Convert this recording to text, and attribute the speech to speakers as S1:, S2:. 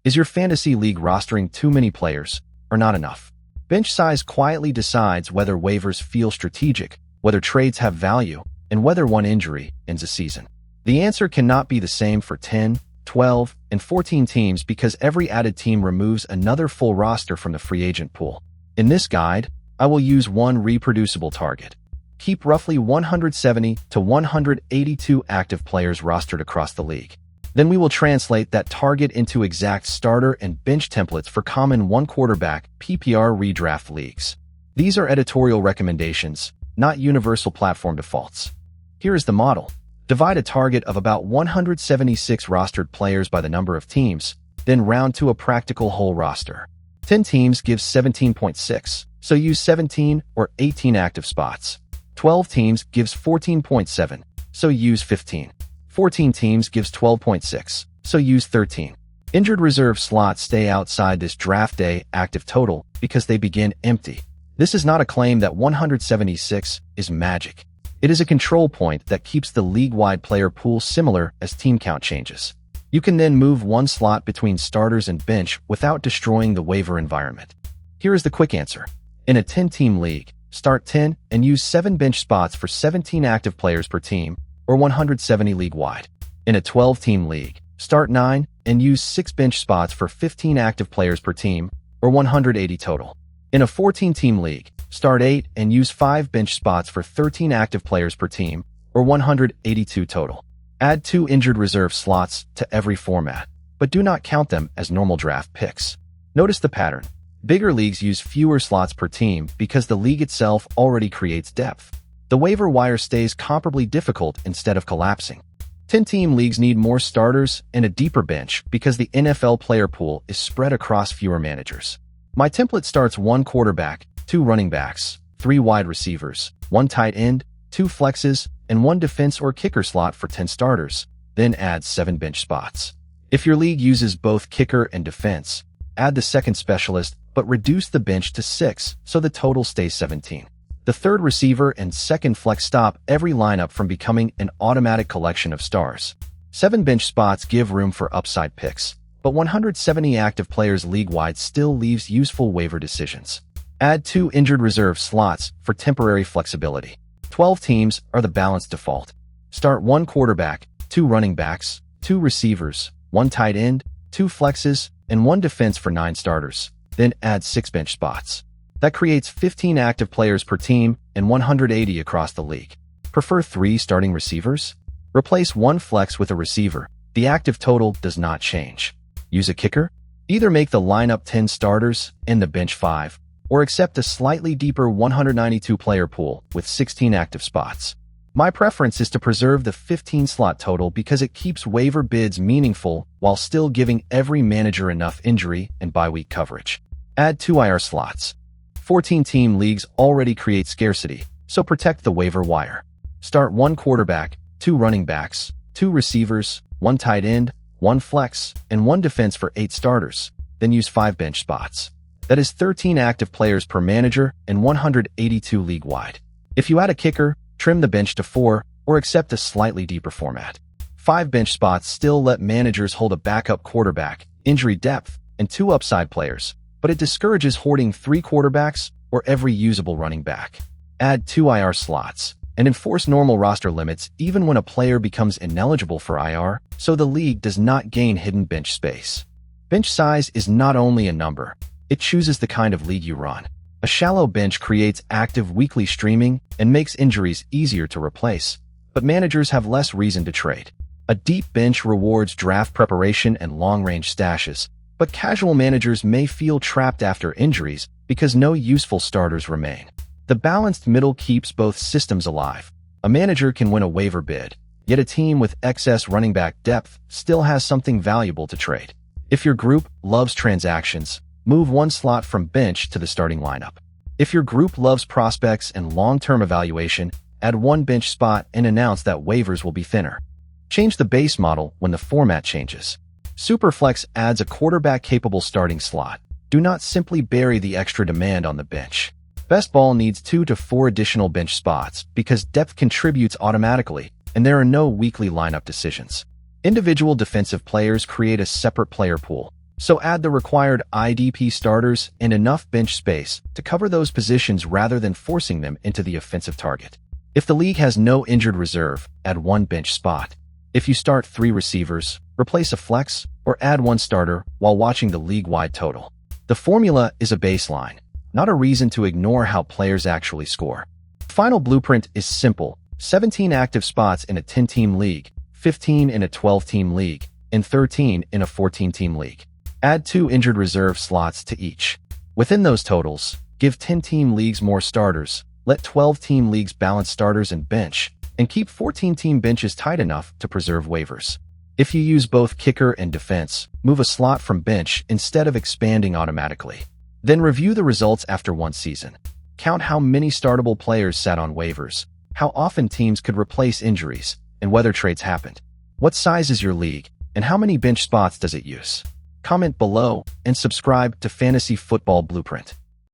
S1: Is your fantasy league rostering too many players or not enough? Bench size quietly decides whether waivers feel strategic, whether trades have value, and whether one injury ends a season. The answer cannot be the same for 10, 12, and 14 teams because every added team removes another full roster from the free agent pool. In this guide, I will use one reproducible target. Keep roughly 170 to 182 active players rostered across the league. Then we will translate that target into exact starter and bench templates for common one-quarterback PPR redraft leagues. These are editorial recommendations, not universal platform defaults. Here is the model. Divide a target of about 176 rostered players by the number of teams, then round to a practical whole roster. 10 teams gives 17.6, so use 17 or 18 active spots. 12 teams gives 14.7, so use 15. 14 teams gives 12.6, so use 13. Injured reserve slots stay outside this draft day active total because they begin empty. This is not a claim that 176 is magic. It is a control point that keeps the league-wide player pool similar as team count changes. You can then move one slot between starters and bench without destroying the waiver environment. Here is the quick answer. In a 10-team league, start 10 and use 7 bench spots for 17 active players per team, or 170 league-wide. In a 12-team league, start 9 and use 6 bench spots for 15 active players per team, or 180 total. In a 14-team league, start 8 and use 5 bench spots for 13 active players per team, or 182 total. Add 2 injured reserve slots to every format, but do not count them as normal draft picks. Notice the pattern. Bigger leagues use fewer slots per team because the league itself already creates depth. The waiver wire stays comparably difficult instead of collapsing. 10-team leagues need more starters and a deeper bench because the NFL player pool is spread across fewer managers. My template starts 1 quarterback, 2 running backs, 3 wide receivers, 1 tight end, 2 flexes, and 1 defense or kicker slot for 10 starters, then adds 7 bench spots. If your league uses both kicker and defense, add the second specialist but reduce the bench to 6 so the total stays 17. The third receiver and second flex stop every lineup from becoming an automatic collection of stars. 7 bench spots give room for upside picks, but 170 active players league-wide still leaves useful waiver decisions. Add 2 injured reserve slots for temporary flexibility. 12 teams are the balanced default. Start 1 quarterback, 2 running backs, 2 receivers, 1 tight end, 2 flexes, and 1 defense for 9 starters. Then add 6 bench spots. That creates 15 active players per team and 180 across the league. Prefer 3 starting receivers? Replace 1 flex with a receiver. The active total does not change. Use a kicker? Either make the lineup 10 starters and the bench 5, or accept a slightly deeper 192-player pool with 16 active spots. My preference is to preserve the 15-slot total because it keeps waiver bids meaningful while still giving every manager enough injury and bye-week coverage. Add 2 IR slots. 14-team leagues already create scarcity, so protect the waiver wire. Start 1 quarterback, 2 running backs, 2 receivers, 1 tight end, 1 flex, and 1 defense for 8 starters, then use 5 bench spots. That is 13 active players per manager and 182 league-wide. If you add a kicker, trim the bench to 4 or accept a slightly deeper format. 5 bench spots still let managers hold a backup quarterback, injury depth, and 2 upside players, but it discourages hoarding 3 quarterbacks or every usable running back. Add 2 IR slots and enforce normal roster limits even when a player becomes ineligible for IR, so the league does not gain hidden bench space. Bench size is not only a number, it chooses the kind of league you run. A shallow bench creates active weekly streaming and makes injuries easier to replace, but managers have less reason to trade. A deep bench rewards draft preparation and long-range stashes, but casual managers may feel trapped after injuries because no useful starters remain. The balanced middle keeps both systems alive. A manager can win a waiver bid, yet a team with excess running back depth still has something valuable to trade. If your group loves transactions, move 1 slot from bench to the starting lineup. If your group loves prospects and long-term evaluation, add 1 bench spot and announce that waivers will be thinner. Change the base model when the format changes. Superflex adds a quarterback-capable starting slot. Do not simply bury the extra demand on the bench. Best ball needs 2 to 4 additional bench spots because depth contributes automatically, and there are no weekly lineup decisions. Individual defensive players create a separate player pool. So add the required IDP starters and enough bench space to cover those positions rather than forcing them into the offensive target. If the league has no injured reserve, add one bench spot. If you start 3 receivers, replace a flex, or add 1 starter while watching the league-wide total. The formula is a baseline, not a reason to ignore how players actually score. The final blueprint is simple: 17 active spots in a 10-team league, 15 in a 12-team league, and 13 in a 14-team league. Add 2 injured reserve slots to each. Within those totals, give 10-team leagues more starters, let 12-team leagues balance starters and bench, and keep 14-team benches tight enough to preserve waivers. If you use both kicker and defense, move a slot from bench instead of expanding automatically. Then review the results after 1 season. Count how many startable players sat on waivers, how often teams could replace injuries, and whether trades happened. What size is your league, and how many bench spots does it use? Comment below and subscribe to Fantasy Football Blueprint.